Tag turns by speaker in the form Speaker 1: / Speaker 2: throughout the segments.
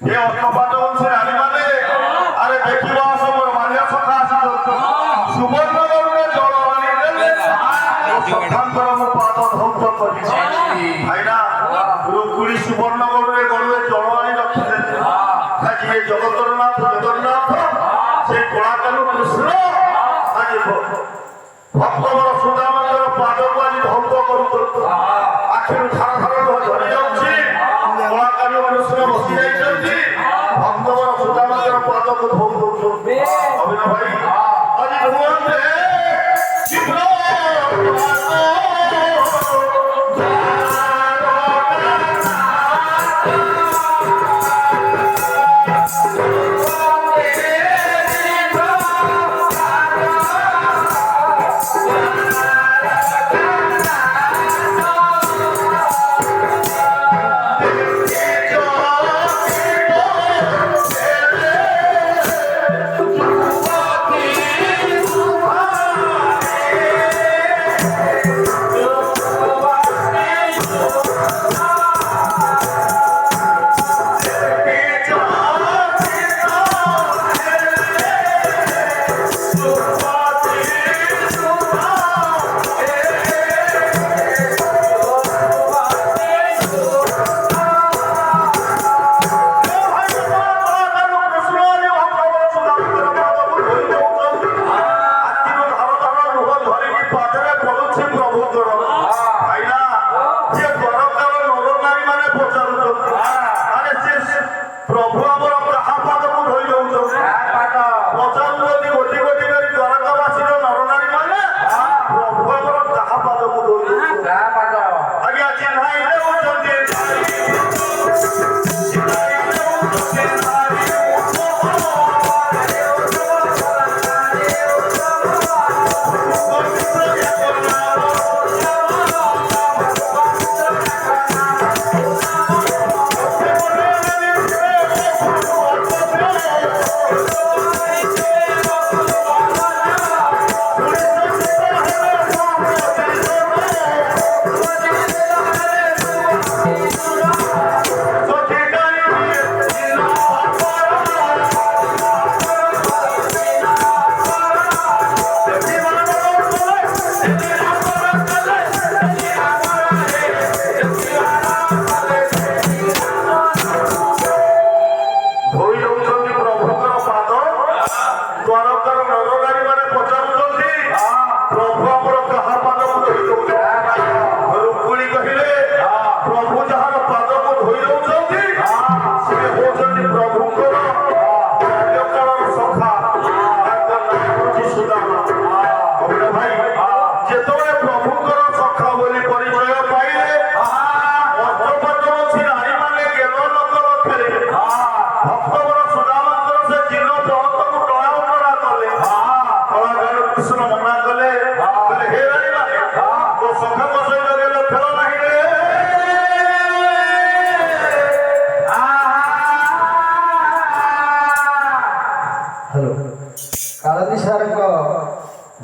Speaker 1: ଏ ଅଷ୍ଟପାଦ ବଂଶୀ ରାଣୀ ମାନେ ଆରେ ଦେଖିବା ସବୁ ମାଲ୍ୟ ସଖା ଆସିଛନ୍ତି ସୁବର୍ଣ୍ଣ ଗରୁରେ ଜଳ ଆଣି ଦେଲେ ସଖାଙ୍କର ମୁଁ ପାଦ ଧୌତ କରିଛି ଭାଇନା ରୁକୁଳି ସୁବର୍ଣ୍ଣ ଗରୁରେ ଜଳ ଆଣି ରଖିଦେଲେ ଆଜି ଏ ଜଗତର ନାଥ ଜଗନ୍ନାଥ ସେ କଳାକାଲୁ କୃଷ୍ଣ ଆଜି ଭକ୍ତଙ୍କର ସୁଦାମଙ୍କର ପାଦକୁ ଆଜି ଧୌତ କରୁଛନ୍ତି ଆଖିରୁ ଧାର ଧାର ଝରି ଯାଉଛି କଳାକାଲୁ କୃଷ୍ଣ ବସି ଯାଇଛନ୍ତି ଭକ୍ତଙ୍କର ସୁଦାମଙ୍କର ପାଦକୁ ଧୌତଉଛନ୍ତି ଅଭିନୟ ଭାଇ ଆଜି ଧୁଅନ୍ତେ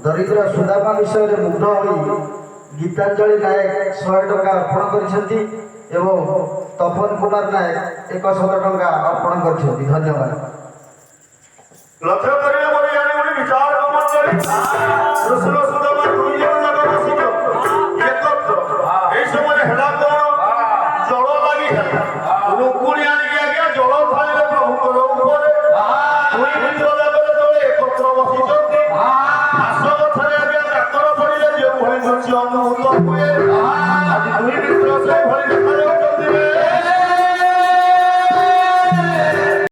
Speaker 2: ଦରିଦ୍ର ସୁଦାମା ବିଷୟରେ ମୁଗ୍ଧ ହୋଇ ଗୀତାଞ୍ଜଳି ନାୟକ 100 ଟଙ୍କା ଅର୍ପଣ କରିଛନ୍ତି ଏବଂ ତପନ କୁମାର ନାୟକ 100 ଟଙ୍କା ଅର୍ପଣ କରିଛନ୍ତି। ଧନ୍ୟବାଦ।
Speaker 1: ଲକ୍ଷ୍ୟ କରିଲେ ମୋର ଜାଣି ଗୋଟେ ବିଚାର ଗମନ କରି କୃଷ୍ଣ ସୁଦାମା ଦୁଇ ଜଣ ଯାକ ବସିଛ ଏକତ୍ର ଏହି ସମୟରେ ହେଲା କଣ ଜଳ ଲାଗି ହେଲା ରୁକୁଣି ଆଣିକି ଆଜ୍ଞା ଜଳ ଥାଳିରେ ପ୍ରଭୁଙ୍କର ଉପରେ ଦୁଇ ମିତ୍ର ଯାକ ଯେତେବେଳେ ଏକତ୍ର ବସିଛନ୍ତି ଘାସ ଗଛରେ ଆଜ୍ଞା କାକର ପଡ଼ିଲେ ଯେଉଁଭଳି ଦୃଶ୍ୟ ଅନୁଭୂତ ହୁଏ ଆଜି ଦୁଇ ମିତ୍ର ସେଇଭଳି